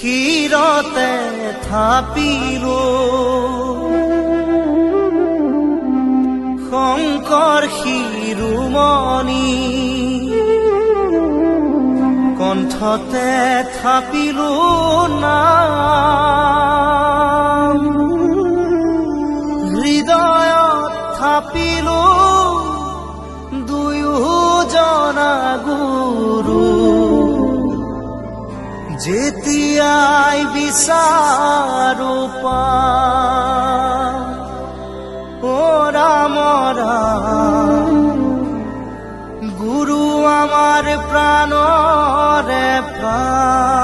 ক্ষীৰতে থাপিলো শংকৰ শিৰোমণি কণ্ঠতে থাপিলো নাম হৃদয়ত থাপিলো দুয়োজনা গুৰু যেতিয়াই বিচাৰো পাৰ ও ৰাম ৰাম গুৰু আমাৰ প্ৰাণৰে প্ৰাণ